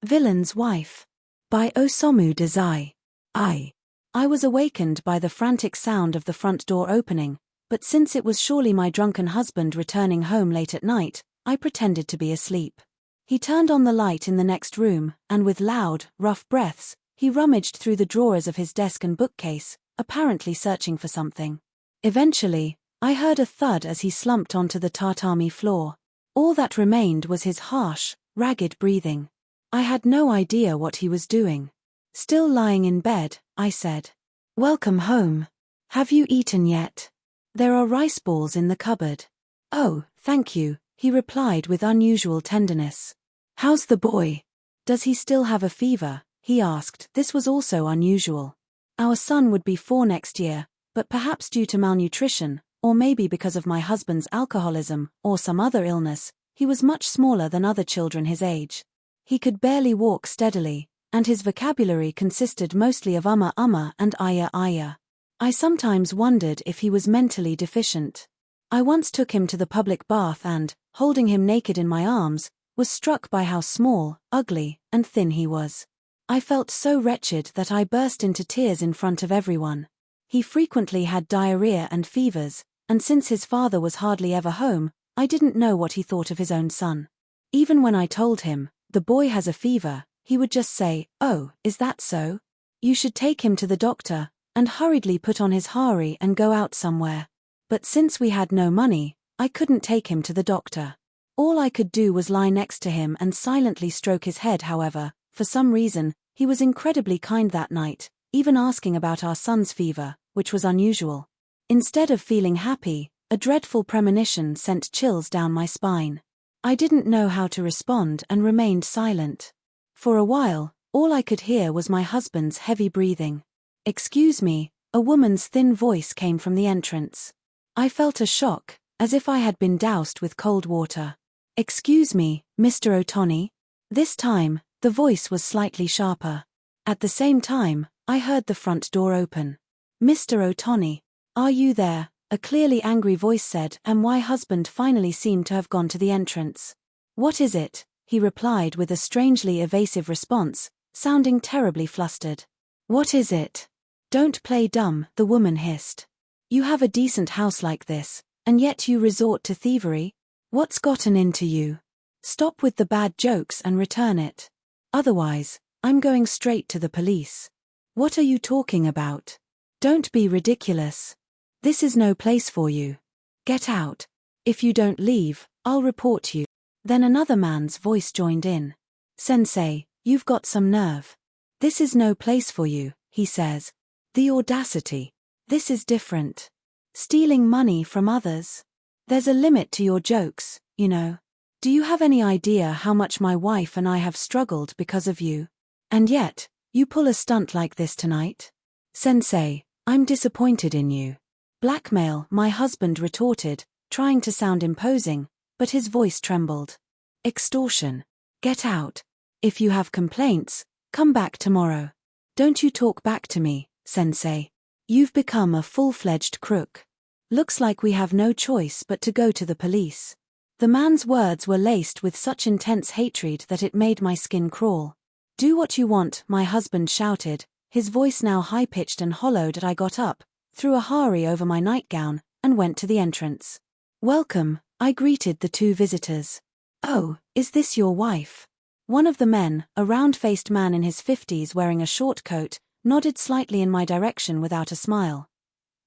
Villon's Wife. By Osamu Dazai. I was awakened by the frantic sound of the front door opening, but since it was surely my drunken husband returning home late at night, I pretended to be asleep. He turned on the light in the next room, and with loud, rough breaths, he rummaged through the drawers of his desk and bookcase, apparently searching for something. Eventually, I heard a thud as he slumped onto the tatami floor. All that remained was his harsh, ragged breathing. I had no idea what he was doing. Still lying in bed, I said, "Welcome home. Have you eaten yet? There are rice balls in the cupboard." "Oh, thank you," he replied with unusual tenderness. "How's the boy? Does he still have a fever?" he asked. This was also unusual. Our son would be 4 next year, but perhaps due to malnutrition, or maybe because of my husband's alcoholism, or some other illness, he was much smaller than other children his age. He could barely walk steadily, and his vocabulary consisted mostly of and aya. I sometimes wondered if he was mentally deficient. I once took him to the public bath and, holding him naked in my arms, was struck by how small, ugly, and thin he was. I felt so wretched that I burst into tears in front of everyone. He frequently had diarrhea and fevers, and since his father was hardly ever home, I didn't know what he thought of his own son. Even when I told him, "The boy has a fever," he would just say, "Oh, is that so? You should take him to the doctor," and hurriedly put on his hari and go out somewhere. But since we had no money, I couldn't take him to the doctor. All I could do was lie next to him and silently stroke his head. However, for some reason, he was incredibly kind that night, even asking about our son's fever, which was unusual. Instead of feeling happy, a dreadful premonition sent chills down my spine. I didn't know how to respond and remained silent. For a while, all I could hear was my husband's heavy breathing. "Excuse me," a woman's thin voice came from the entrance. I felt a shock, as if I had been doused with cold water. "Excuse me, Mr. Otoni?" This time, the voice was slightly sharper. At the same time, I heard the front door open. "Mr. Otoni, are you there?" a clearly angry voice said, and my husband finally seemed to have gone to the entrance. "What is it?" he replied with a strangely evasive response, sounding terribly flustered. "What is it? Don't play dumb," the woman hissed. "You have a decent house like this, and yet you resort to thievery? What's gotten into you? Stop with the bad jokes and return it. Otherwise, I'm going straight to the police." "What are you talking about? Don't be ridiculous. This is no place for you. Get out. If you don't leave, I'll report you." Then another man's voice joined in. "Sensei, you've got some nerve. This is no place for you," he says. "The audacity. This is different. Stealing money from others. There's a limit to your jokes, you know. Do you have any idea how much my wife and I have struggled because of you? And yet, you pull a stunt like this tonight? Sensei, I'm disappointed in you." "Blackmail," my husband retorted, trying to sound imposing, but his voice trembled. "Extortion. Get out. If you have complaints, come back tomorrow. Don't you talk back to me, Sensei. You've become a full-fledged crook. Looks like we have no choice but to go to the police." The man's words were laced with such intense hatred that it made my skin crawl. "Do what you want," my husband shouted, his voice now high-pitched and hollowed. I got up, threw a hari over my nightgown, and went to the entrance. "Welcome," I greeted the 2 visitors. "Oh, is this your wife?" One of the men, a round-faced man in his 50s wearing a short coat, nodded slightly in my direction without a smile.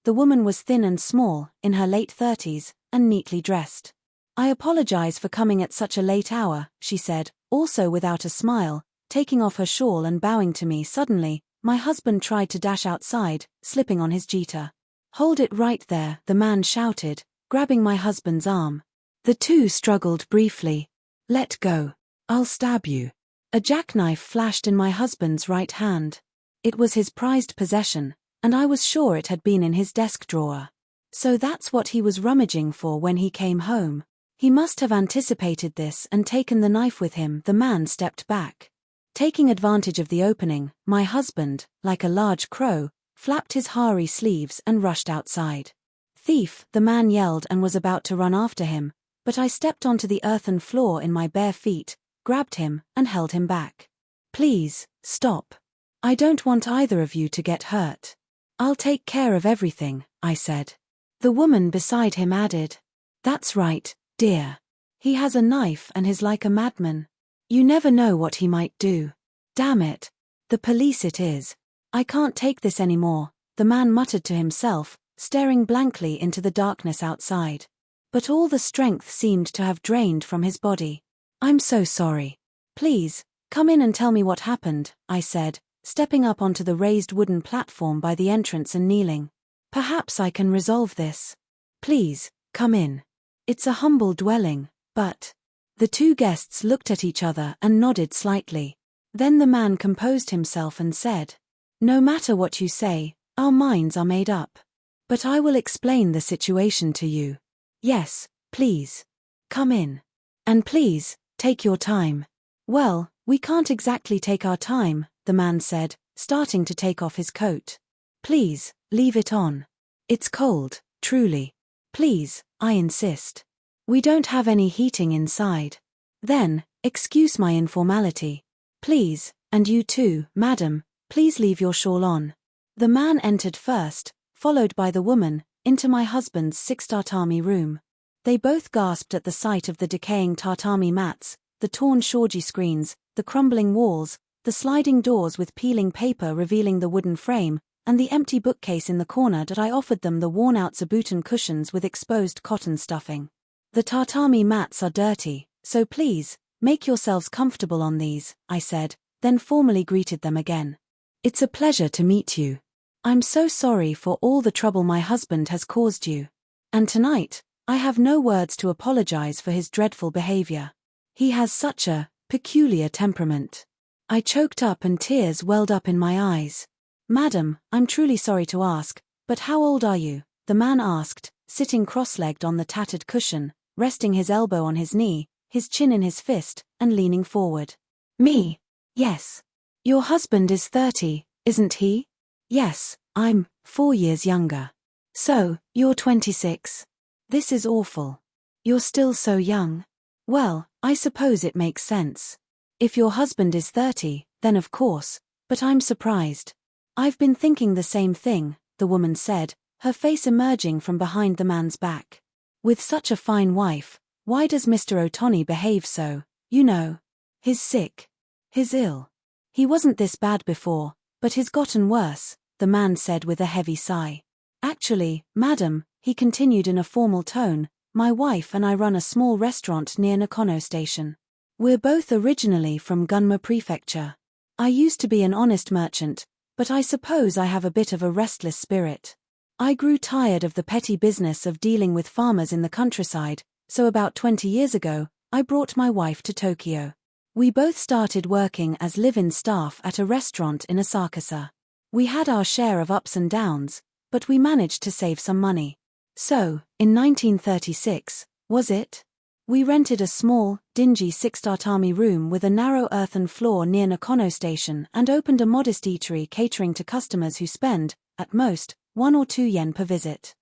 The woman was thin and small, in her late 30s, and neatly dressed. "I apologize for coming at such a late hour," she said, also without a smile, taking off her shawl and bowing to me. Suddenly, my husband tried to dash outside, slipping on his jita. "Hold it right there," the man shouted, grabbing my husband's arm. The 2 struggled briefly. "Let go. I'll stab you." A jackknife flashed in my husband's right hand. It was his prized possession, and I was sure it had been in his desk drawer. So that's what he was rummaging for when he came home. He must have anticipated this and taken the knife with him. The man stepped back. Taking advantage of the opening, my husband, like a large crow, flapped his hari sleeves and rushed outside. "Thief!" the man yelled and was about to run after him, but I stepped onto the earthen floor in my bare feet, grabbed him, and held him back. Please, stop. I don't want either of you to get hurt. I'll take care of everything, I said. The woman beside him added, That's right, dear. He has a knife and is like a madman. You never know what he might do. Damn it. The police it is. I can't take this anymore, the man muttered to himself, staring blankly into the darkness outside. But all the strength seemed to have drained from his body. I'm so sorry. Please, come in and tell me what happened, I said, stepping up onto the raised wooden platform by the entrance and kneeling. Perhaps I can resolve this. Please, come in. It's a humble dwelling, but... The two guests looked at each other and nodded slightly. Then the man composed himself and said, No matter what you say, our minds are made up. But I will explain the situation to you. Yes, please. Come in. And please, take your time. Well, we can't exactly take our time, the man said, starting to take off his coat. Please, leave it on. It's cold, truly. Please, I insist. We don't have any heating inside. Then, excuse my informality. Please, and you too, madam, please leave your shawl on. The man entered first, followed by the woman, into my husband's 6 tatami room. They both gasped at the sight of the decaying tatami mats, the torn shoji screens, the crumbling walls, the sliding doors with peeling paper revealing the wooden frame, and the empty bookcase in the corner that I offered them the worn-out zabuton cushions with exposed cotton stuffing. The tatami mats are dirty, so please, make yourselves comfortable on these, I said, then formally greeted them again. It's a pleasure to meet you. I'm so sorry for all the trouble my husband has caused you. And tonight, I have no words to apologize for his dreadful behavior. He has such a peculiar temperament. I choked up and tears welled up in my eyes. Madam, I'm truly sorry to ask, but how old are you? The man asked, sitting cross-legged on the tattered cushion, resting his elbow on his knee, his chin in his fist, and leaning forward. Me? Yes. Your husband is 30, isn't he? Yes, I'm 4 years younger. So, you're 26. This is awful. You're still so young. Well, I suppose it makes sense. If your husband is 30, then of course, but I'm surprised. I've been thinking the same thing, the woman said, her face emerging from behind the man's back. With such a fine wife, why does Mr. Otani behave so, you know? He's sick. He's ill. He wasn't this bad before, but he's gotten worse, the man said with a heavy sigh. Actually, madam, he continued in a formal tone, my wife and I run a small restaurant near Nakano Station. We're both originally from Gunma Prefecture. I used to be an honest merchant, but I suppose I have a bit of a restless spirit. I grew tired of the petty business of dealing with farmers in the countryside, so about 20 years ago, I brought my wife to Tokyo. We both started working as live-in staff at a restaurant in Asakasa. We had our share of ups and downs, but we managed to save some money. So, in 1936, was it? We rented a small, dingy 6 tatami room with a narrow earthen floor near Nakano Station and opened a modest eatery catering to customers who spend, at most, 1 or 2 yen per visit.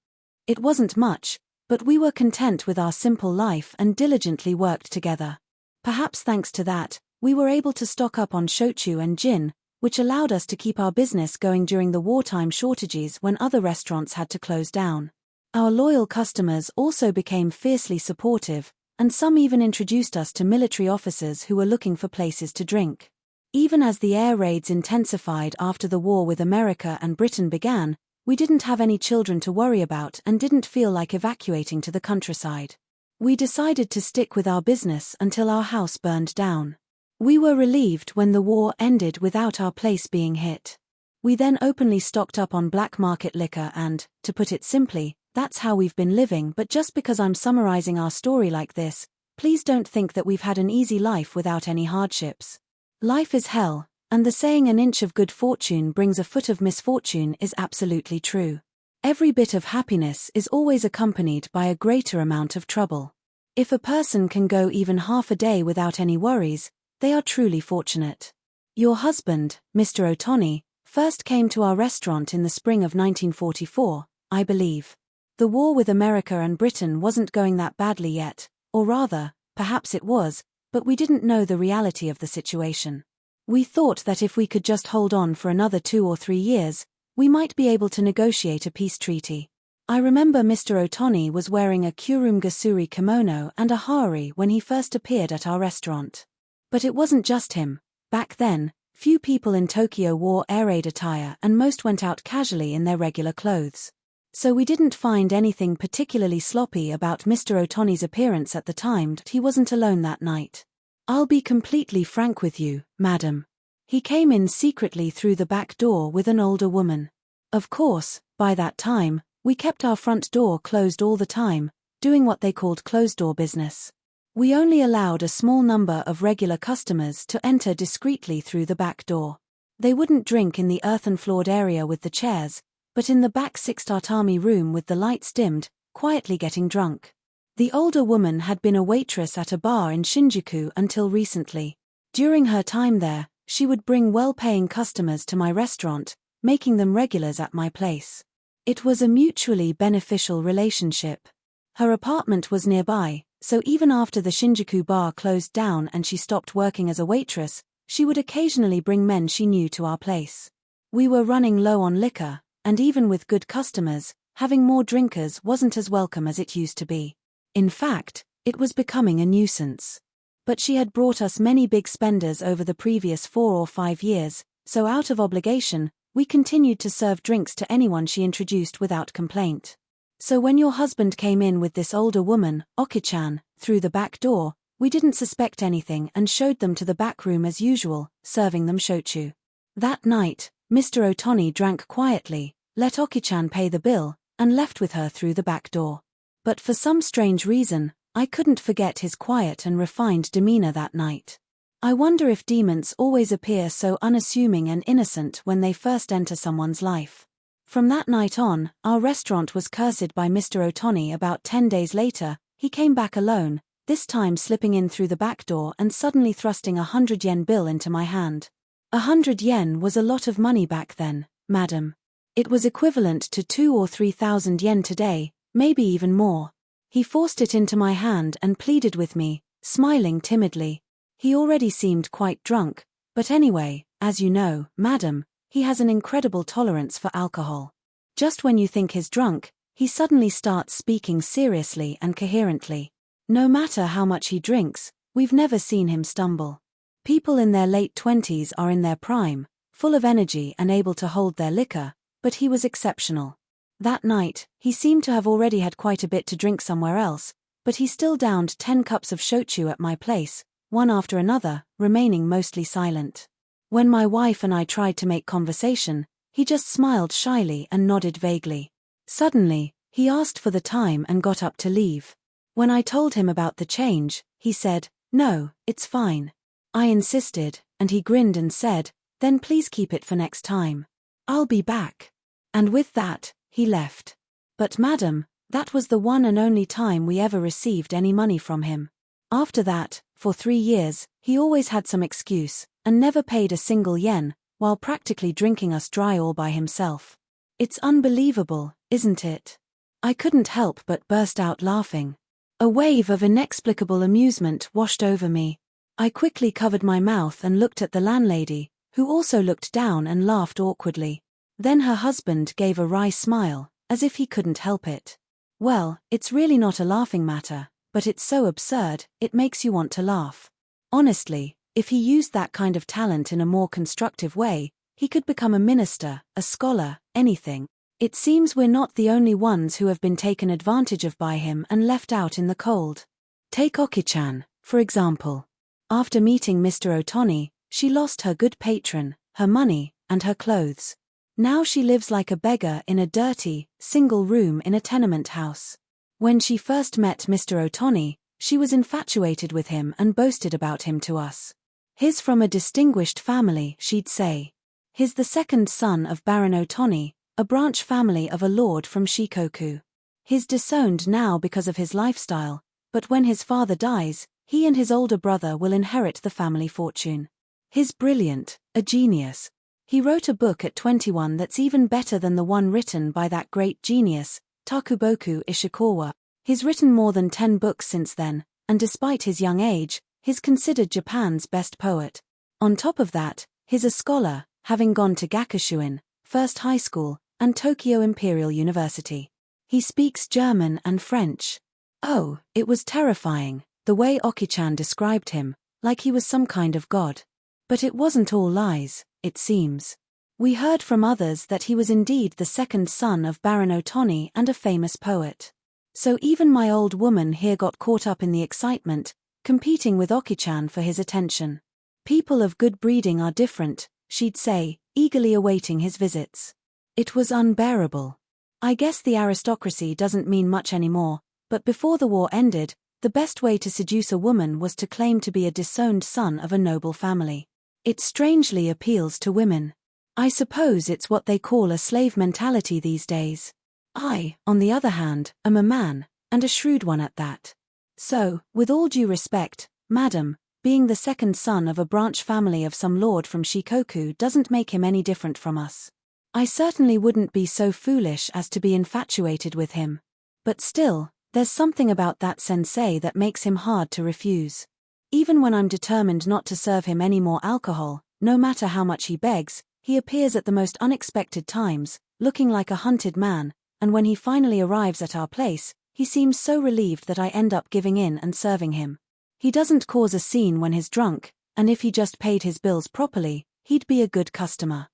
It wasn't much, but we were content with our simple life and diligently worked together. Perhaps thanks to that, we were able to stock up on shochu and gin, which allowed us to keep our business going during the wartime shortages when other restaurants had to close down. Our loyal customers also became fiercely supportive, and some even introduced us to military officers who were looking for places to drink. Even as the air raids intensified after the war with America and Britain began, we didn't have any children to worry about and didn't feel like evacuating to the countryside. We decided to stick with our business until our house burned down. We were relieved when the war ended without our place being hit. We then openly stocked up on black market liquor and, to put it simply, that's how we've been living. But just because I'm summarizing our story like this, please don't think that we've had an easy life without any hardships. Life is hell, and the saying an inch of good fortune brings a foot of misfortune is absolutely true. Every bit of happiness is always accompanied by a greater amount of trouble. If a person can go even half a day without any worries, they are truly fortunate. Your husband, Mr. Otani, first came to our restaurant in the spring of 1944, I believe. The war with America and Britain wasn't going that badly yet, or rather, perhaps it was, but we didn't know the reality of the situation. We thought that if we could just hold on for another 2 or 3 years, we might be able to negotiate a peace treaty. I remember Mr. Otani was wearing a kurumgasuri kimono and a haori when he first appeared at our restaurant. But it wasn't just him. Back then, few people in Tokyo wore air-raid attire and most went out casually in their regular clothes. So we didn't find anything particularly sloppy about Mr. Otani's appearance at the time. He wasn't alone that night. I'll be completely frank with you, madam. He came in secretly through the back door with an older woman. Of course, by that time, we kept our front door closed all the time, doing what they called closed-door business. We only allowed a small number of regular customers to enter discreetly through the back door. They wouldn't drink in the earthen-floored area with the chairs, but in the back 6-tatami room with the lights dimmed, quietly getting drunk. The older woman had been a waitress at a bar in Shinjuku until recently. During her time there, she would bring well-paying customers to my restaurant, making them regulars at my place. It was a mutually beneficial relationship. Her apartment was nearby, so even after the Shinjuku bar closed down and she stopped working as a waitress, she would occasionally bring men she knew to our place. We were running low on liquor, and even with good customers, having more drinkers wasn't as welcome as it used to be. In fact, it was becoming a nuisance. But she had brought us many big spenders over the previous 4 or 5 years, so out of obligation, we continued to serve drinks to anyone she introduced without complaint. So when your husband came in with this older woman, Oki-chan, through the back door, we didn't suspect anything and showed them to the back room as usual, serving them shochu. That night, Mr. Otani drank quietly, let Oki-chan pay the bill, and left with her through the back door. But for some strange reason, I couldn't forget his quiet and refined demeanor that night. I wonder if demons always appear so unassuming and innocent when they first enter someone's life. From that night on, our restaurant was cursed by Mr. Otani. About 10 days later, he came back alone, this time slipping in through the back door and suddenly thrusting a 100 yen bill into my hand. 100 yen was a lot of money back then, madam. It was equivalent to 2 or 3,000 yen today, maybe even more. He forced it into my hand and pleaded with me, smiling timidly. He already seemed quite drunk, but anyway, as you know, madam, he has an incredible tolerance for alcohol. Just when you think he's drunk, he suddenly starts speaking seriously and coherently. No matter how much he drinks, we've never seen him stumble. People in their late 20s are in their prime, full of energy and able to hold their liquor, but he was exceptional. That night, he seemed to have already had quite a bit to drink somewhere else, but he still downed 10 cups of shochu at my place, one after another, remaining mostly silent. When my wife and I tried to make conversation, he just smiled shyly and nodded vaguely. Suddenly, he asked for the time and got up to leave. When I told him about the change, he said, "No, it's fine." I insisted, and he grinned and said, "Then please keep it for next time. I'll be back." And with that, he left. But madam, that was the one and only time we ever received any money from him. After that, for 3 years, he always had some excuse, and never paid a single yen, while practically drinking us dry all by himself. It's unbelievable, isn't it? I couldn't help but burst out laughing. A wave of inexplicable amusement washed over me. I quickly covered my mouth and looked at the landlady, who also looked down and laughed awkwardly. Then her husband gave a wry smile, as if he couldn't help it. Well, it's really not a laughing matter, but it's so absurd, it makes you want to laugh. Honestly, if he used that kind of talent in a more constructive way, he could become a minister, a scholar, anything. It seems we're not the only ones who have been taken advantage of by him and left out in the cold. Take Oki-chan, for example. After meeting Mr. Otani, she lost her good patron, her money, and her clothes. Now she lives like a beggar in a dirty, single room in a tenement house. When she first met Mr. Otani, she was infatuated with him and boasted about him to us. "He's from a distinguished family," she'd say. "He's the second son of Baron Otani, a branch family of a lord from Shikoku. He's disowned now because of his lifestyle, but when his father dies, he and his older brother will inherit the family fortune. He's brilliant, a genius. He wrote a book at 21 that's even better than the one written by that great genius, Takuboku Ishikawa. He's written more than 10 books since then, and despite his young age, he's considered Japan's best poet. On top of that, he's a scholar, having gone to Gakushuin, First High School, and Tokyo Imperial University. He speaks German and French. Oh, it was terrifying, the way Oki-chan described him, like he was some kind of god. But it wasn't all lies, it seems. We heard from others that he was indeed the second son of Baron Otoni and a famous poet. So even my old woman here got caught up in the excitement, competing with Oki-chan for his attention. People of good breeding are different, she'd say, eagerly awaiting his visits. It was unbearable. I guess the aristocracy doesn't mean much anymore, but before the war ended, the best way to seduce a woman was to claim to be a disowned son of a noble family. It strangely appeals to women. I suppose it's what they call a slave mentality these days. I, on the other hand, am a man, and a shrewd one at that. So, with all due respect, madam, being the second son of a branch family of some lord from Shikoku doesn't make him any different from us. I certainly wouldn't be so foolish as to be infatuated with him. But still, there's something about that sensei that makes him hard to refuse. Even when I'm determined not to serve him any more alcohol, no matter how much he begs, he appears at the most unexpected times, looking like a hunted man, and when he finally arrives at our place, he seems so relieved that I end up giving in and serving him. He doesn't cause a scene when he's drunk, and if he just paid his bills properly, he'd be a good customer.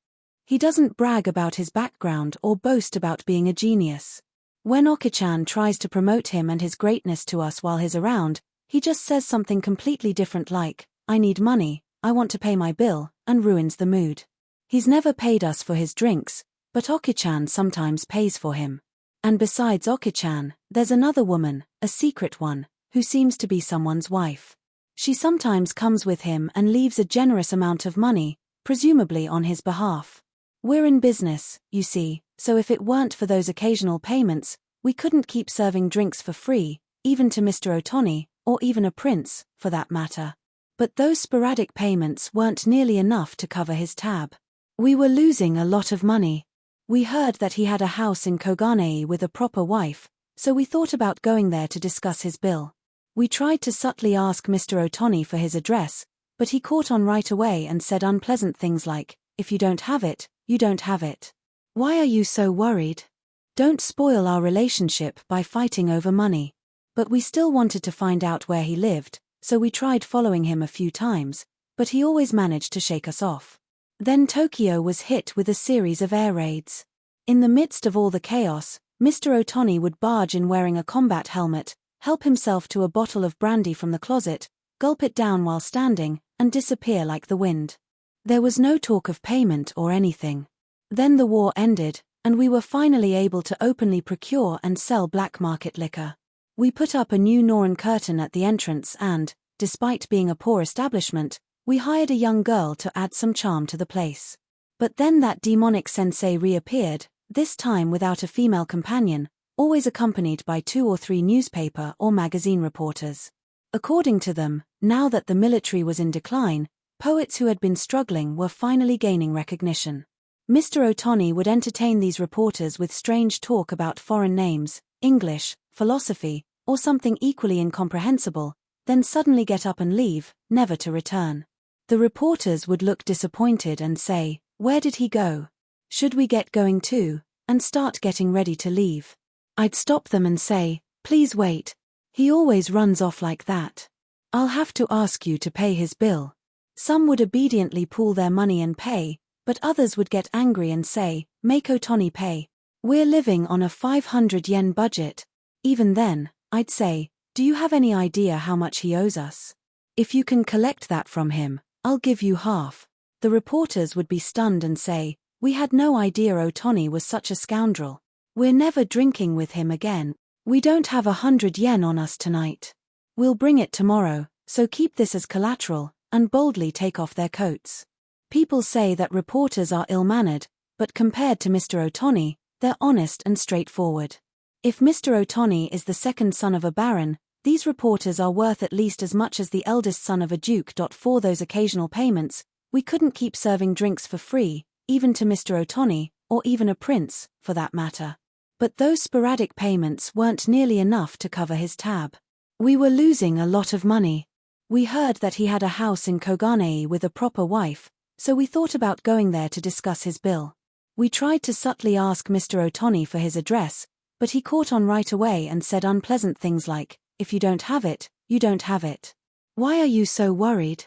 He doesn't brag about his background or boast about being a genius. When Oki-chan tries to promote him and his greatness to us while he's around, he just says something completely different like, "I need money, I want to pay my bill," and ruins the mood. He's never paid us for his drinks, but Oki-chan sometimes pays for him. And besides Oki-chan, there's another woman, a secret one, who seems to be someone's wife. She sometimes comes with him and leaves a generous amount of money, presumably on his behalf. We're in business, you see, so if it weren't for those occasional payments, we couldn't keep serving drinks for free, even to Mr. Otoni, or even a prince, for that matter. But those sporadic payments weren't nearly enough to cover his tab. We were losing a lot of money. We heard that he had a house in Koganei with a proper wife, so we thought about going there to discuss his bill. We tried to subtly ask Mr. Otoni for his address, but he caught on right away and said unpleasant things like, "If you don't have it, you don't have it. Why are you so worried? Don't spoil our relationship by fighting over money." But we still wanted to find out where he lived, so we tried following him a few times, but he always managed to shake us off. Then Tokyo was hit with a series of air raids. In the midst of all the chaos, Mr. Otoni would barge in wearing a combat helmet, help himself to a bottle of brandy from the closet, gulp it down while standing, and disappear like the wind. There was no talk of payment or anything. Then the war ended, and we were finally able to openly procure and sell black market liquor. We put up a new Noren curtain at the entrance and, despite being a poor establishment, we hired a young girl to add some charm to the place. But then that demonic sensei reappeared, this time without a female companion, always accompanied by 2 or 3 newspaper or magazine reporters. According to them, now that the military was in decline, poets who had been struggling were finally gaining recognition. Mr. Otoni would entertain these reporters with strange talk about foreign names, English, philosophy, or something equally incomprehensible, then suddenly get up and leave, never to return. The reporters would look disappointed and say, "Where did he go? Should we get going too?" and start getting ready to leave. I'd stop them and say, "Please wait. He always runs off like that. I'll have to ask you to pay his bill." Some would obediently pool their money and pay, but others would get angry and say, "Make Otoni pay. We're living on a 500 yen budget." Even then, I'd say, "Do you have any idea how much he owes us? If you can collect that from him, I'll give you half." The reporters would be stunned and say, "We had no idea Otoni was such a scoundrel. We're never drinking with him again. We don't have 100 yen on us tonight. We'll bring it tomorrow, so keep this as collateral," and boldly take off their coats. People say that reporters are ill-mannered, but compared to Mr. Otoni, they're honest and straightforward. If Mr. Otoni is the second son of a baron, these reporters are worth at least as much as the eldest son of a duke. For those occasional payments, we couldn't keep serving drinks for free, even to Mr. Otoni, or even a prince, for that matter. But those sporadic payments weren't nearly enough to cover his tab. We were losing a lot of money. We heard that he had a house in Koganei with a proper wife, so we thought about going there to discuss his bill. We tried to subtly ask Mr. Otani for his address, but he caught on right away and said unpleasant things like, "If you don't have it, you don't have it. Why are you so worried?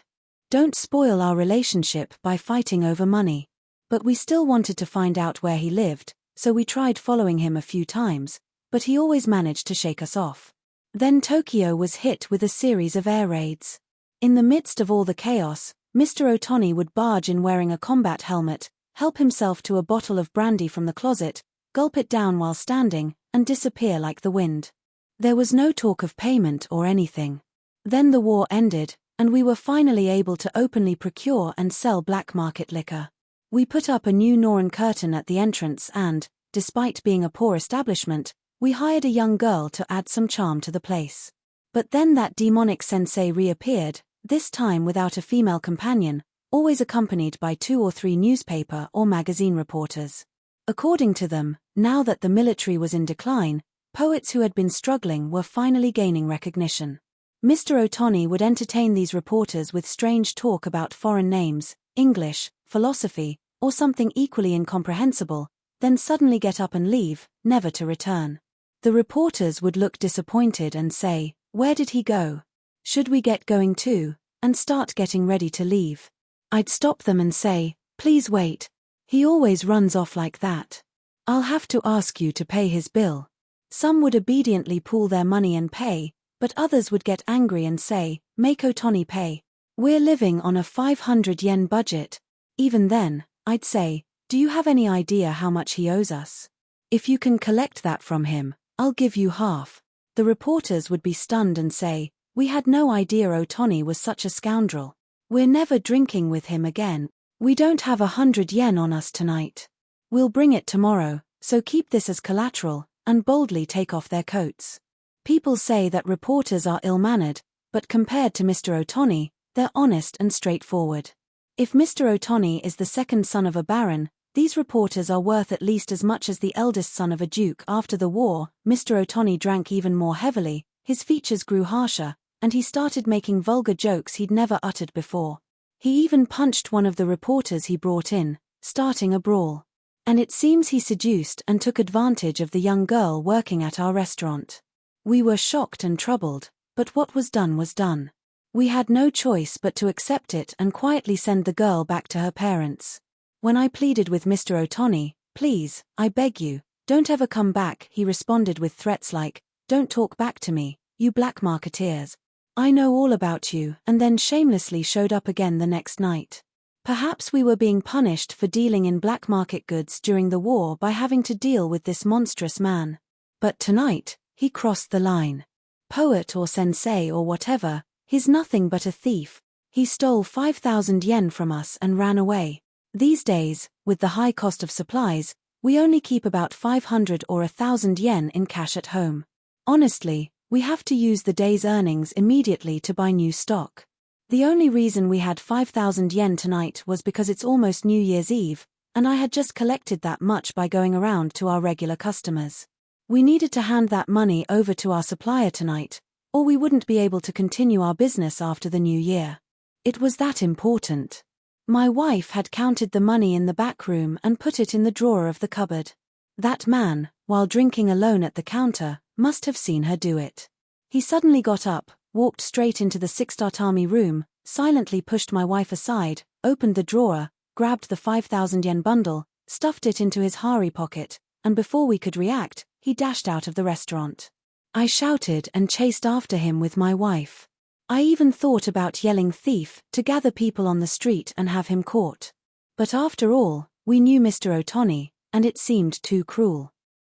Don't spoil our relationship by fighting over money." But we still wanted to find out where he lived, so we tried following him a few times, but he always managed to shake us off. Then Tokyo was hit with a series of air raids. In the midst of all the chaos, Mr. Otani would barge in wearing a combat helmet, help himself to a bottle of brandy from the closet, gulp it down while standing, and disappear like the wind. There was no talk of payment or anything. Then the war ended, and we were finally able to openly procure and sell black market liquor. We put up a new Noren curtain at the entrance and, despite being a poor establishment, we hired a young girl to add some charm to the place. But then that demonic sensei reappeared, this time without a female companion, always accompanied by 2 or 3 newspaper or magazine reporters. According to them, now that the military was in decline, poets who had been struggling were finally gaining recognition. Mr. Otani would entertain these reporters with strange talk about foreign names, English, philosophy, or something equally incomprehensible, then suddenly get up and leave, never to return. The reporters would look disappointed and say, "Where did he go? Should we get going too?" and start getting ready to leave. I'd stop them and say, "Please wait. He always runs off like that. I'll have to ask you to pay his bill." Some would obediently pool their money and pay, but others would get angry and say, "Make Otani pay. We're living on a 500 yen budget." Even then, I'd say, "Do you have any idea how much he owes us? If you can collect that from him, I'll give you half." The reporters would be stunned and say, "We had no idea Otani was such a scoundrel. We're never drinking with him again. We don't have 100 yen on us tonight. We'll bring it tomorrow, so keep this as collateral," and boldly take off their coats. People say that reporters are ill-mannered, but compared to Mr. Otani, they're honest and straightforward. If Mr. Otani is the second son of a baron, these reporters are worth at least as much as the eldest son of a duke. After the war, Mr. Otani drank even more heavily, his features grew harsher, and he started making vulgar jokes he'd never uttered before. He even punched one of the reporters he brought in, starting a brawl. And it seems he seduced and took advantage of the young girl working at our restaurant. We were shocked and troubled, but what was done was done. We had no choice but to accept it and quietly send the girl back to her parents. When I pleaded with Mr. Otani, "Please, I beg you, don't ever come back," he responded with threats like, "Don't talk back to me, you black marketeers. I know all about you," and then shamelessly showed up again the next night. Perhaps we were being punished for dealing in black market goods during the war by having to deal with this monstrous man. But tonight, he crossed the line. Poet or sensei or whatever, he's nothing but a thief. He stole 5,000 yen from us and ran away. These days, with the high cost of supplies, we only keep about 500 or 1,000 yen in cash at home. Honestly, we have to use the day's earnings immediately to buy new stock. The only reason we had 5,000 yen tonight was because it's almost New Year's Eve, and I had just collected that much by going around to our regular customers. We needed to hand that money over to our supplier tonight, or we wouldn't be able to continue our business after the new year. It was that important. My wife had counted the money in the back room and put it in the drawer of the cupboard. That man, while drinking alone at the counter, must have seen her do it. He suddenly got up, walked straight into the 6-tatami room, silently pushed my wife aside, opened the drawer, grabbed the 5,000 yen bundle, stuffed it into his hari pocket, and before we could react, he dashed out of the restaurant. I shouted and chased after him with my wife. I even thought about yelling "thief" to gather people on the street and have him caught. But after all, we knew Mr. Otani, and it seemed too cruel.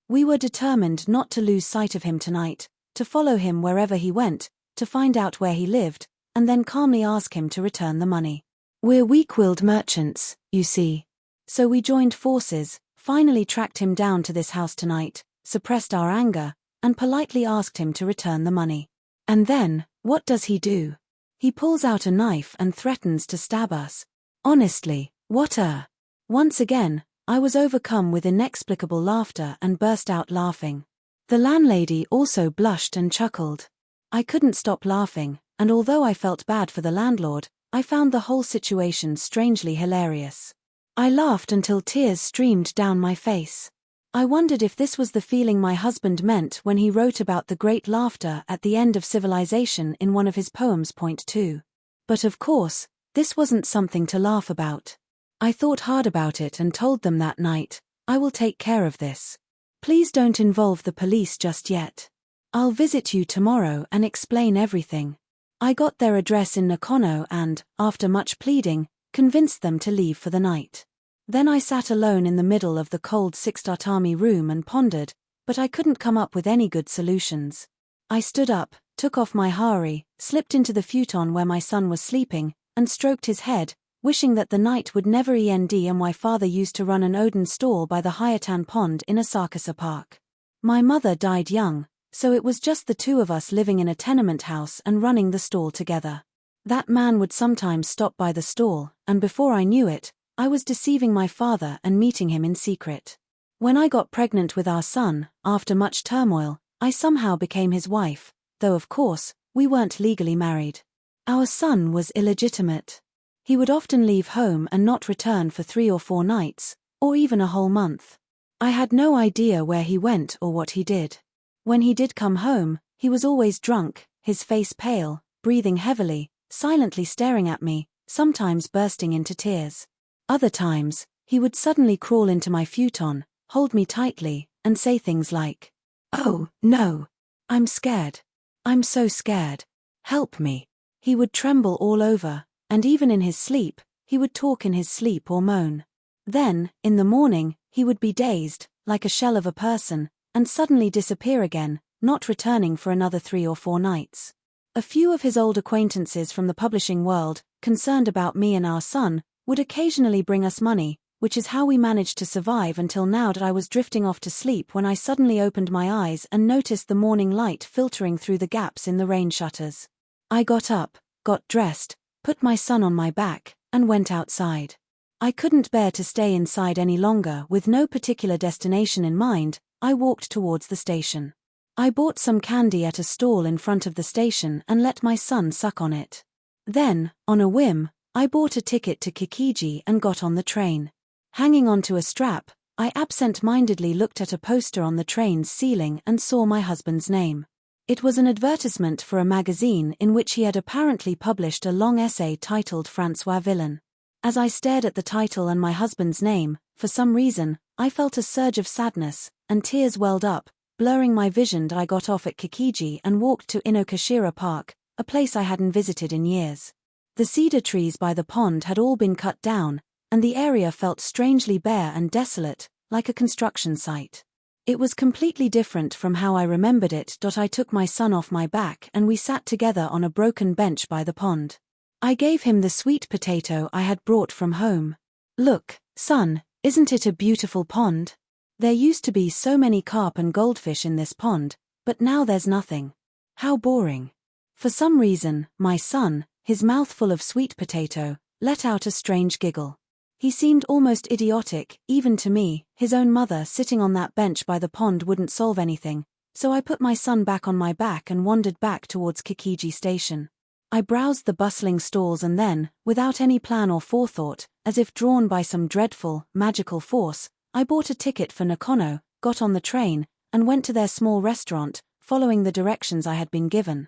We were determined not to lose sight of him tonight, to follow him wherever he went, to find out where he lived, and then calmly ask him to return the money. We're weak-willed merchants, you see. So we joined forces, finally tracked him down to this house tonight, suppressed our anger, and politely asked him to return the money. And then, what does he do? He pulls out a knife and threatens to stab us. Honestly, what a... Once again, I was overcome with inexplicable laughter and burst out laughing. The landlady also blushed and chuckled. I couldn't stop laughing, and although I felt bad for the landlord, I found the whole situation strangely hilarious. I laughed until tears streamed down my face. I wondered if this was the feeling my husband meant when he wrote about the great laughter at the end of civilization in one of his poems. Point 2. But of course, this wasn't something to laugh about. I thought hard about it and told them that night, "I will take care of this. Please don't involve the police just yet. I'll visit you tomorrow and explain everything." I got their address in Nakano and, after much pleading, convinced them to leave for the night. Then I sat alone in the middle of the cold six-tatami room and pondered, but I couldn't come up with any good solutions. I stood up, took off my hari, slipped into the futon where my son was sleeping, and stroked his head, wishing that the night would never end and my father used to run an Odin stall by the Hayatan pond in Asakasa Park. My mother died young, so it was just the two of us living in a tenement house and running the stall together. That man would sometimes stop by the stall, and before I knew it, I was deceiving my father and meeting him in secret. When I got pregnant with our son, after much turmoil, I somehow became his wife, though of course, we weren't legally married. Our son was illegitimate. He would often leave home and not return for 3 or 4 nights, or even a whole month. I had no idea where he went or what he did. When he did come home, he was always drunk, his face pale, breathing heavily, silently staring at me, sometimes bursting into tears. Other times, he would suddenly crawl into my futon, hold me tightly, and say things like, "Oh, no. I'm scared. I'm so scared. Help me." He would tremble all over, and even in his sleep, he would talk in his sleep or moan. Then, in the morning, he would be dazed, like a shell of a person, and suddenly disappear again, not returning for another 3 or 4 nights. A few of his old acquaintances from the publishing world, concerned about me and our son, would occasionally bring us money, which is how we managed to survive until now that I was drifting off to sleep when I suddenly opened my eyes and noticed the morning light filtering through the gaps in the rain shutters. I got up, got dressed, put my son on my back, and went outside. I couldn't bear to stay inside any longer. With no particular destination in mind, I walked towards the station. I bought some candy at a stall in front of the station and let my son suck on it. Then, on a whim, I bought a ticket to Kikiji and got on the train. Hanging onto a strap, I absent-mindedly looked at a poster on the train's ceiling and saw my husband's name. It was an advertisement for a magazine in which he had apparently published a long essay titled François Villon. As I stared at the title and my husband's name, for some reason, I felt a surge of sadness, and tears welled up, blurring my vision. I got off at Kikiji and walked to Inokashira Park, a place I hadn't visited in years. The cedar trees by the pond had all been cut down, and the area felt strangely bare and desolate, like a construction site. It was completely different from how I remembered it. I took my son off my back and we sat together on a broken bench by the pond. I gave him the sweet potato I had brought from home. "Look, son, isn't it a beautiful pond? There used to be so many carp and goldfish in this pond, but now there's nothing. How boring." For some reason, my son, his mouth full of sweet potato, let out a strange giggle. He seemed almost idiotic, even to me. His own mother sitting on that bench by the pond wouldn't solve anything, so I put my son back on my back and wandered back towards Kikiji Station. I browsed the bustling stalls and then, without any plan or forethought, as if drawn by some dreadful, magical force, I bought a ticket for Nakano, got on the train, and went to their small restaurant, following the directions I had been given.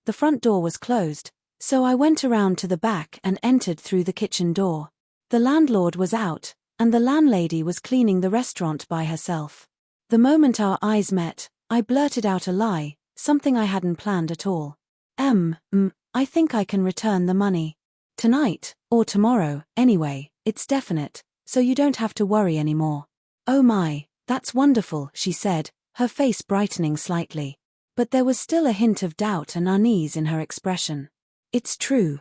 The front door was closed, so I went around to the back and entered through the kitchen door. The landlord was out, and the landlady was cleaning the restaurant by herself. The moment our eyes met, I blurted out a lie, something I hadn't planned at all. I think I can return the money. Tonight, or tomorrow, anyway, it's definite, so you don't have to worry anymore." "Oh my, that's wonderful," she said, her face brightening slightly. But there was still a hint of doubt and unease in her expression. "It's true,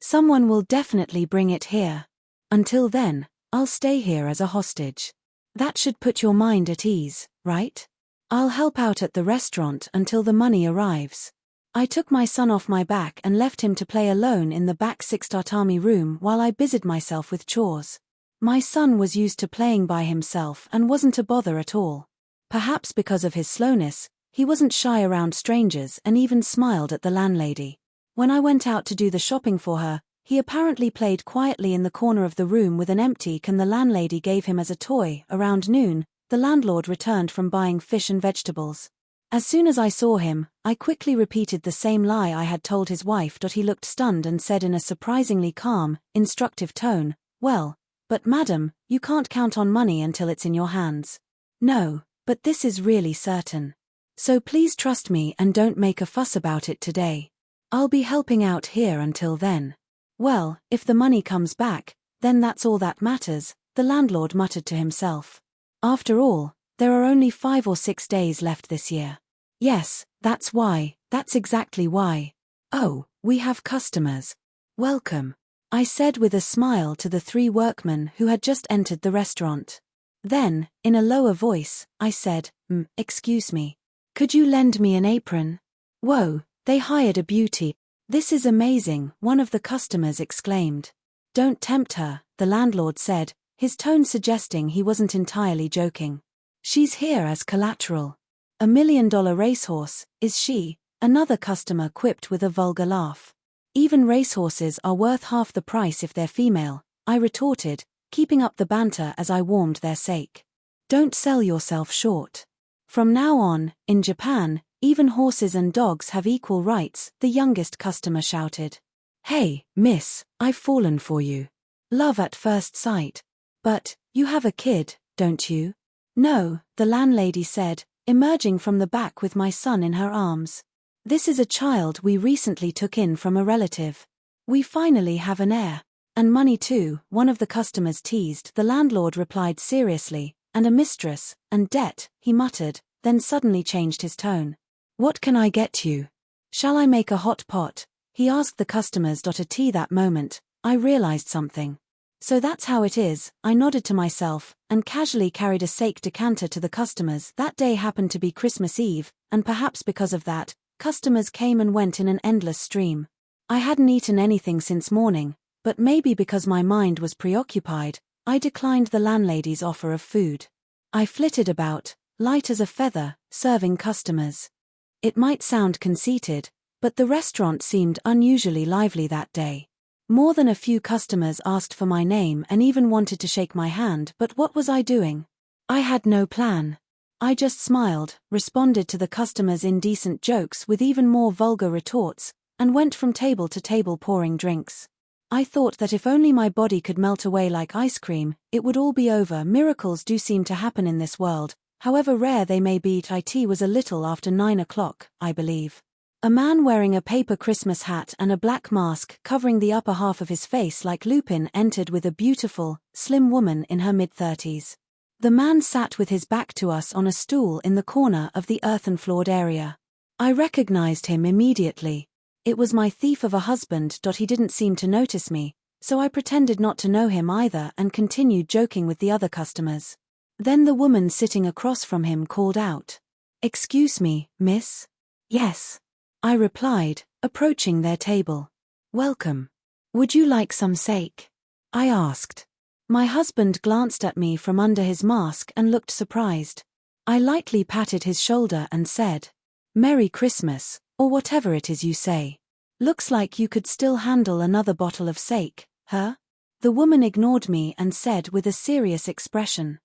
Someone will definitely bring it here. Until then, I'll stay here as a hostage. That should put your mind at ease, right? I'll help out at the restaurant until the money arrives." I took my son off my back and left him to play alone in the back six-tatami room while I busied myself with chores. My son was used to playing by himself and wasn't a bother at all. Perhaps because of his slowness, he wasn't shy around strangers and even smiled at the landlady. When I went out to do the shopping for her, he apparently played quietly in the corner of the room with an empty can the landlady gave him as a toy. Around noon, the landlord returned from buying fish and vegetables. As soon as I saw him, I quickly repeated the same lie I had told his wife. He looked stunned and said in a surprisingly calm, instructive tone, "Well, but madam, you can't count on money until it's in your hands." "No, but this is really certain. So please trust me and don't make a fuss about it today. I'll be helping out here until then." "Well, if the money comes back, then that's all that matters," the landlord muttered to himself. "After all, there are only 5 or 6 days left this year." "Yes, that's exactly why. Oh, we have customers. Welcome," I said with a smile to the 3 workmen who had just entered the restaurant. Then, in a lower voice, I said, "Excuse me. Could you lend me an apron?" "Whoa, they hired a beauty. This is amazing," one of the customers exclaimed. "Don't tempt her," the landlord said, his tone suggesting he wasn't entirely joking. "She's here as collateral." "$1 million racehorse, is she?" another customer quipped with a vulgar laugh. "Even racehorses are worth half the price if they're female," I retorted, keeping up the banter as I warmed their sake. "Don't sell yourself short. From now on, in Japan, even horses and dogs have equal rights," the youngest customer shouted. "Hey, miss, I've fallen for you. Love at first sight. But, you have a kid, don't you?" "No," the landlady said, emerging from the back with my son in her arms. "This is a child we recently took in from a relative. We finally have an heir. And money too," one of the customers teased. The landlord replied seriously, "And a mistress, and debt," he muttered, then suddenly changed his tone. "What can I get you? Shall I make a hot pot?" he asked the customers. A tea. That moment, I realized something. "So that's how it is," I nodded to myself, and casually carried a sake decanter to the customers. That day happened to be Christmas Eve, and perhaps because of that, customers came and went in an endless stream. I hadn't eaten anything since morning, but maybe because my mind was preoccupied, I declined the landlady's offer of food. I flitted about, light as a feather, serving customers. It might sound conceited, but the restaurant seemed unusually lively that day. More than a few customers asked for my name and even wanted to shake my hand, but what was I doing? I had no plan. I just smiled, responded to the customers' indecent jokes with even more vulgar retorts, and went from table to table pouring drinks. I thought that if only my body could melt away like ice cream, it would all be over. Miracles do seem to happen in this world, however rare they may be. It was a little after 9 o'clock, I believe. A man wearing a paper Christmas hat and a black mask covering the upper half of his face like Lupin entered with a beautiful, slim woman in her mid-30s. The man sat with his back to us on a stool in the corner of the earthen-floored area. I recognized him immediately. It was my thief of a husband. He didn't seem to notice me, so I pretended not to know him either and continued joking with the other customers. Then the woman sitting across from him called out, "Excuse me, miss?" "Yes," I replied, approaching their table. "Welcome. Would you like some sake?" I asked. My husband glanced at me from under his mask and looked surprised. I lightly patted his shoulder and said, "Merry Christmas, or whatever it is you say. Looks like you could still handle another bottle of sake, huh?" The woman ignored me and said with a serious expression,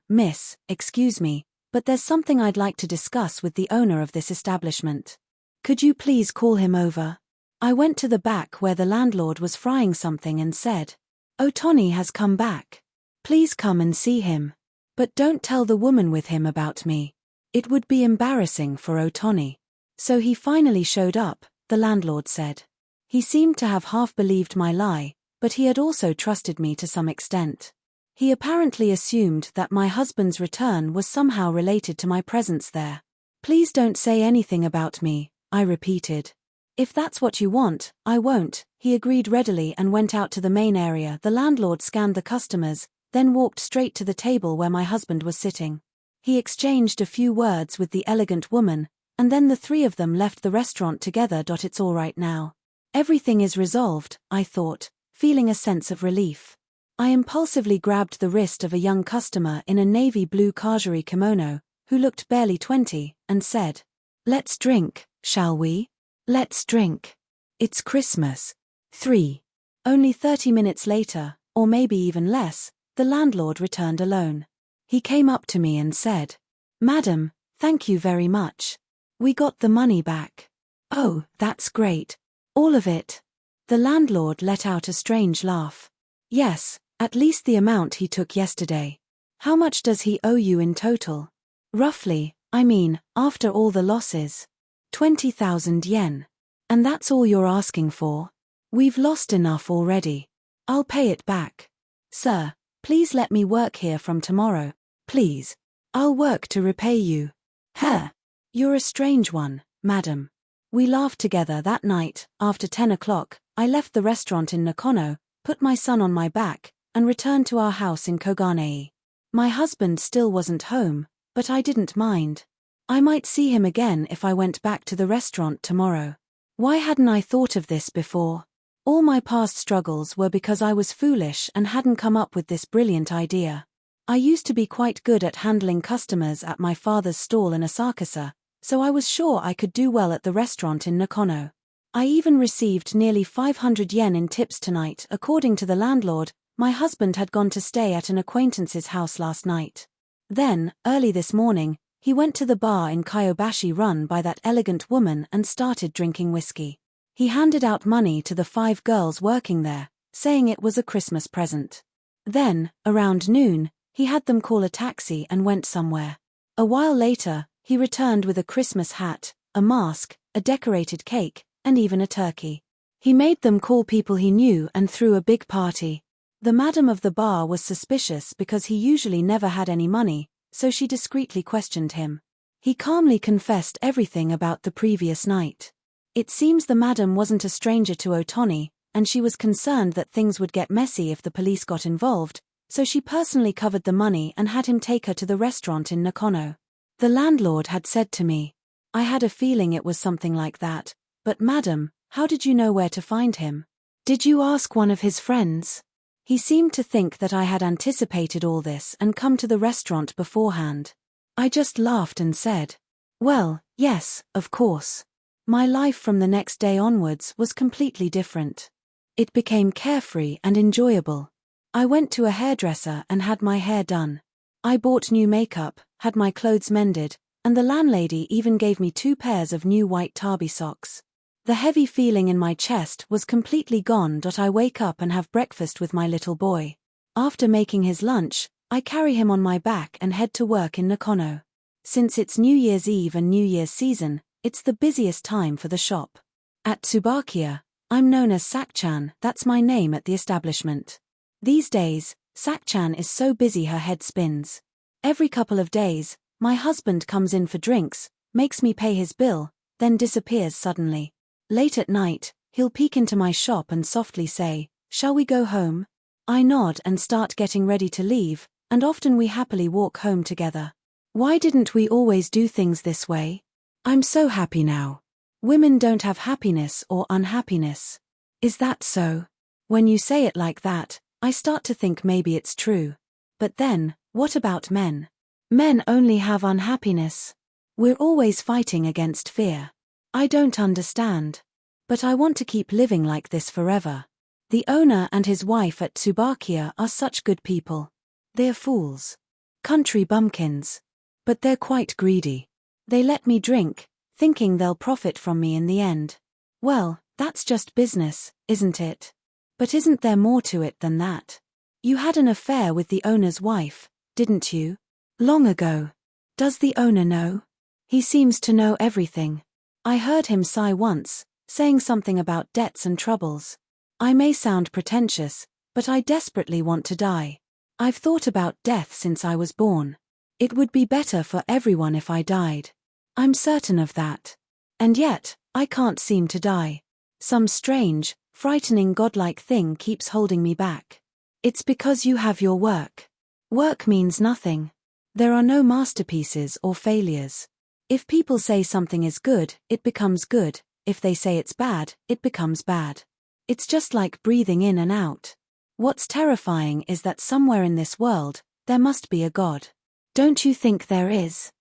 Miss, excuse me, but there's something I'd like to discuss with the owner of this establishment. Could you please call him over?" I went to the back where the landlord was frying something and said, "Otoni has come back. Please come and see him. But don't tell the woman with him about me. It would be embarrassing for Otoni." "So he finally showed up," the landlord said. He seemed to have half believed my lie, but he had also trusted me to some extent. He apparently assumed that my husband's return was somehow related to my presence there. "Please don't say anything about me," I repeated. "If that's what you want, I won't," he agreed readily and went out to the main area. The landlord scanned the customers, then walked straight to the table where my husband was sitting. He exchanged a few words with the elegant woman, and then the 3 of them left the restaurant together. "It's all right now. Everything is resolved," I thought, feeling a sense of relief. I impulsively grabbed the wrist of a young customer in a navy blue kajiri kimono, who looked barely 20, and said, "Let's drink, shall we? Let's drink." It's Christmas. 3. Only 30 minutes later, or maybe even less, the landlord returned alone. He came up to me and said, "Madam, thank you very much. We got the money back." "Oh, that's great. All of it?" The landlord let out a strange laugh. "Yes, at least the amount he took yesterday." "How much does he owe you in total?" "Roughly, I mean, after all the losses." 20,000 yen. "And that's all you're asking for?" "We've lost enough already. I'll pay it back." "Sir, please let me work here from tomorrow. Please. I'll work to repay you." "Huh. You're a strange one, madam." We laughed together that night. After 10 o'clock, I left the restaurant in Nakano, put my son on my back, and returned to our house in Koganei. My husband still wasn't home, but I didn't mind. I might see him again if I went back to the restaurant tomorrow. Why hadn't I thought of this before? All my past struggles were because I was foolish and hadn't come up with this brilliant idea. I used to be quite good at handling customers at my father's stall in Asakasa, so I was sure I could do well at the restaurant in Nakano. I even received nearly 500 yen in tips tonight. According to the landlord, my husband had gone to stay at an acquaintance's house last night. Then, early this morning, he went to the bar in Kyobashi run by that elegant woman and started drinking whiskey. He handed out money to the 5 girls working there, saying it was a Christmas present. Then, around noon, he had them call a taxi and went somewhere. A while later, he returned with a Christmas hat, a mask, a decorated cake, and even a turkey. He made them call people he knew and threw a big party. The madam of the bar was suspicious because he usually never had any money, so she discreetly questioned him. He calmly confessed everything about the previous night. It seems the madam wasn't a stranger to Otoni, and she was concerned that things would get messy if the police got involved, so she personally covered the money and had him take her to the restaurant in Nakano. The landlord had said to me, "I had a feeling it was something like that, but madam, how did you know where to find him? Did you ask one of his friends?" He seemed to think that I had anticipated all this and come to the restaurant beforehand. I just laughed and said, "Well, yes, of course." My life from the next day onwards was completely different. It became carefree and enjoyable. I went to a hairdresser and had my hair done. I bought new makeup, had my clothes mended, and the landlady even gave me 2 pairs of new white tabi socks. The heavy feeling in my chest was completely gone. I wake up and have breakfast with my little boy. After making his lunch, I carry him on my back and head to work in Nakano. Since it's New Year's Eve and New Year's season, it's the busiest time for the shop. At Tsubakiya, I'm known as Sak-chan. That's my name at the establishment. These days, Sak-chan is so busy her head spins. Every couple of days, my husband comes in for drinks, makes me pay his bill, then disappears suddenly. Late at night, he'll peek into my shop and softly say, "Shall we go home?" I nod and start getting ready to leave, and often we happily walk home together. Why didn't we always do things this way? I'm so happy now. Women don't have happiness or unhappiness. Is that so? When you say it like that, I start to think maybe it's true. But then, what about men? Men only have unhappiness. We're always fighting against fear. I don't understand. But I want to keep living like this forever. The owner and his wife at Tsubakiya are such good people. They're fools. Country bumpkins. But they're quite greedy. They let me drink, thinking they'll profit from me in the end. Well, that's just business, isn't it? But isn't there more to it than that? You had an affair with the owner's wife, didn't you? Long ago. Does the owner know? He seems to know everything. I heard him sigh once, saying something about debts and troubles. I may sound pretentious, but I desperately want to die. I've thought about death since I was born. It would be better for everyone if I died. I'm certain of that. And yet, I can't seem to die. Some strange, frightening godlike thing keeps holding me back. It's because you have your work. Work means nothing. There are no masterpieces or failures. If people say something is good, it becomes good. If they say it's bad, it becomes bad. It's just like breathing in and out. What's terrifying is that somewhere in this world, there must be a God. Don't you think there is?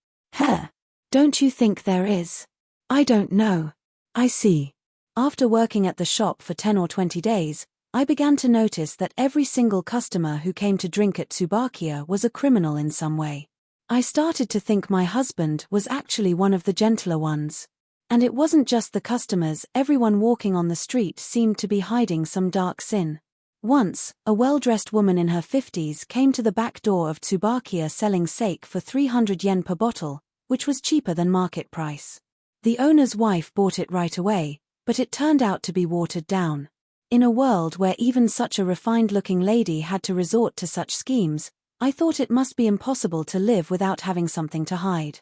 Don't you think there is? I don't know. I see. After working at the shop for 10 or 20 days, I began to notice that every single customer who came to drink at Tsubakiya was a criminal in some way. I started to think my husband was actually one of the gentler ones. And it wasn't just the customers, everyone walking on the street seemed to be hiding some dark sin. Once, a well-dressed woman in her 50s came to the back door of Tsubakiya selling sake for 300 yen per bottle, which was cheaper than market price. The owner's wife bought it right away, but it turned out to be watered down. In a world where even such a refined-looking lady had to resort to such schemes, I thought it must be impossible to live without having something to hide.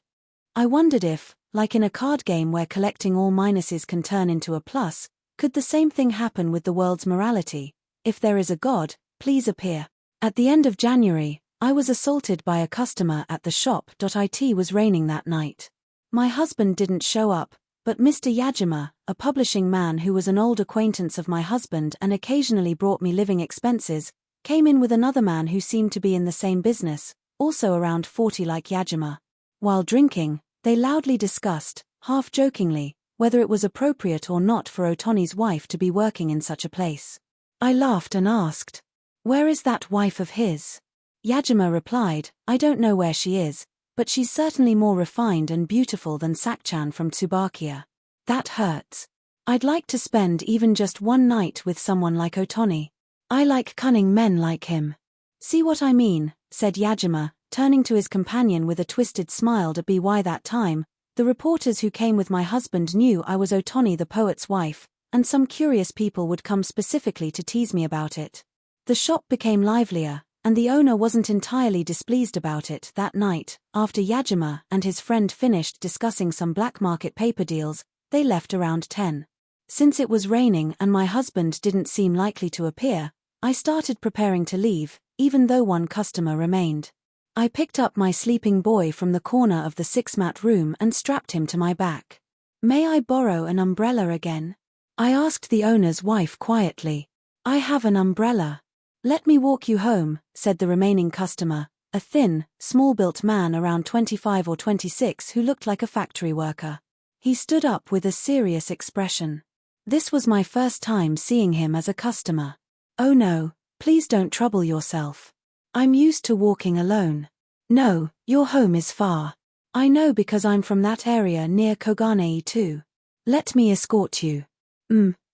I wondered if, like in a card game where collecting all minuses can turn into a plus, could the same thing happen with the world's morality? If there is a God, please appear. At the end of January, I was assaulted by a customer at the shop. It was raining that night. My husband didn't show up, but Mr. Yajima, a publishing man who was an old acquaintance of my husband and occasionally brought me living expenses, came in with another man who seemed to be in the same business, also around 40 like Yajima. While drinking, they loudly discussed, half-jokingly, whether it was appropriate or not for Otoni's wife to be working in such a place. I laughed and asked, "Where is that wife of his?" Yajima replied, "I don't know where she is, but she's certainly more refined and beautiful than Sakchan from Tsubakiya. That hurts. I'd like to spend even just one night with someone like Otoni. I like cunning men like him." "See what I mean," said Yajima, turning to his companion with a twisted smile. By that time, the reporters who came with my husband knew I was Otoni the poet's wife, and some curious people would come specifically to tease me about it. The shop became livelier, and the owner wasn't entirely displeased about it. That night, after Yajima and his friend finished discussing some black market paper deals, they left around 10. Since it was raining and my husband didn't seem likely to appear, I started preparing to leave, even though one customer remained. I picked up my sleeping boy from the corner of the 6-mat room and strapped him to my back. "May I borrow an umbrella again?" I asked the owner's wife quietly. "I have an umbrella." "Let me walk you home," said the remaining customer, a thin, small-built man around 25 or 26 who looked like a factory worker. He stood up with a serious expression. This was my first time seeing him as a customer. "Oh no, please don't trouble yourself. I'm used to walking alone." "No, your home is far. I know because I'm from that area near Koganei too. Let me escort you."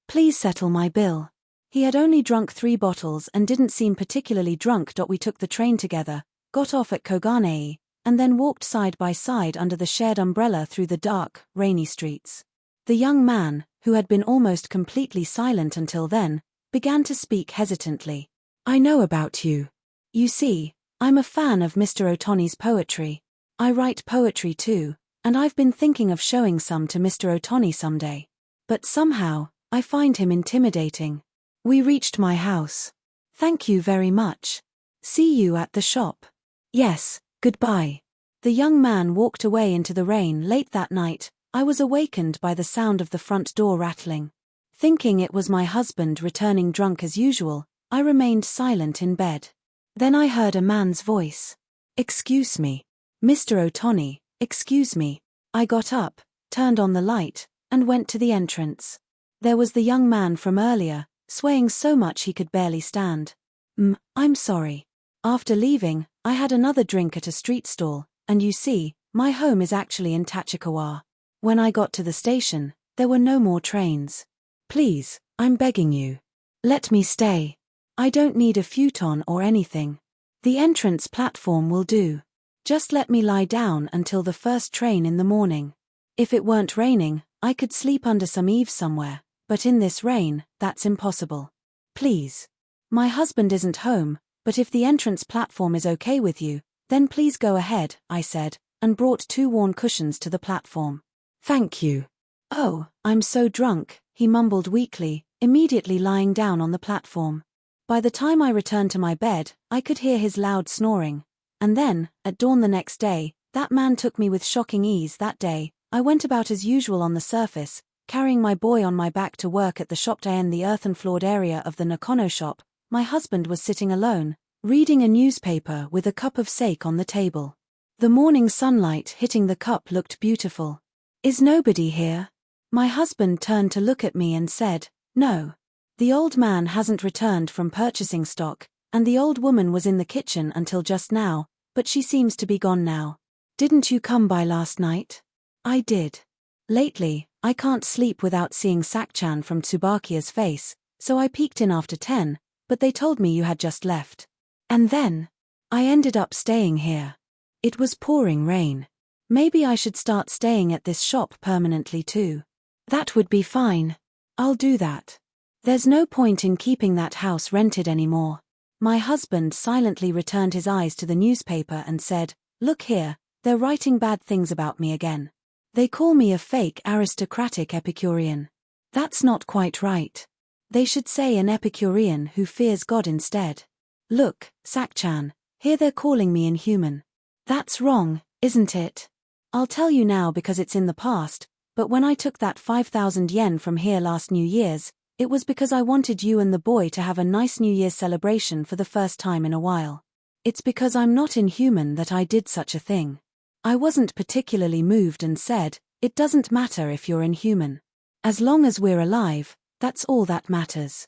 Please settle my bill." He had only drunk 3 bottles and didn't seem particularly drunk. We took the train together, got off at Koganei, and then walked side by side under the shared umbrella through the dark, rainy streets. The young man, who had been almost completely silent until then, began to speak hesitantly. "I know about you. You see, I'm a fan of Mr. Otoni's poetry. I write poetry too, and I've been thinking of showing some to Mr. Otoni someday. But somehow, I find him intimidating." We reached my house. "Thank you very much. See you at the shop." "Yes, goodbye." The young man walked away into the rain. Late that night, I was awakened by the sound of the front door rattling. Thinking it was my husband returning drunk as usual, I remained silent in bed. Then I heard a man's voice. "Excuse me. Mr. Otoni, excuse me." I got up, turned on the light, and went to the entrance. There was the young man from earlier, swaying so much he could barely stand. I'm sorry. After leaving, I had another drink at a street stall, and you see, my home is actually in Tachikawa. When I got to the station, there were no more trains. Please, I'm begging you. Let me stay. I don't need a futon or anything. The entrance platform will do. Just let me lie down until the first train in the morning. If it weren't raining, I could sleep under some eaves somewhere, but in this rain, that's impossible. Please. My husband isn't home, but if the entrance platform is okay with you, then please go ahead, I said, and brought 2 worn cushions to the platform. Thank you. Oh, I'm so drunk, he mumbled weakly, immediately lying down on the platform. By the time I returned to my bed, I could hear his loud snoring. And then, at dawn the next day, that man took me with shocking ease. That day, I went about as usual on the surface, carrying my boy on my back to work at the shop. In the earthen-floored area of the Nakono shop, my husband was sitting alone, reading a newspaper with a cup of sake on the table. The morning sunlight hitting the cup looked beautiful. Is nobody here? My husband turned to look at me and said, "No. The old man hasn't returned from purchasing stock, and the old woman was in the kitchen until just now, but she seems to be gone now. Didn't you come by last night?" I did. Lately, I can't sleep without seeing Sakchan from Tsubakia's face, so I peeked in after 10, but they told me you had just left. And then I ended up staying here. It was pouring rain. Maybe I should start staying at this shop permanently too. That would be fine. I'll do that. There's no point in keeping that house rented anymore. My husband silently returned his eyes to the newspaper and said, "Look here, they're writing bad things about me again. They call me a fake aristocratic Epicurean. That's not quite right. They should say an Epicurean who fears God instead. Look, Sakchan, here they're calling me inhuman. That's wrong, isn't it? I'll tell you now because it's in the past, but when I took that 5,000 yen from here last New Year's, it was because I wanted you and the boy to have a nice New Year's celebration for the first time in a while. It's because I'm not inhuman that I did such a thing." I wasn't particularly moved and said, "It doesn't matter if you're inhuman. As long as we're alive, that's all that matters."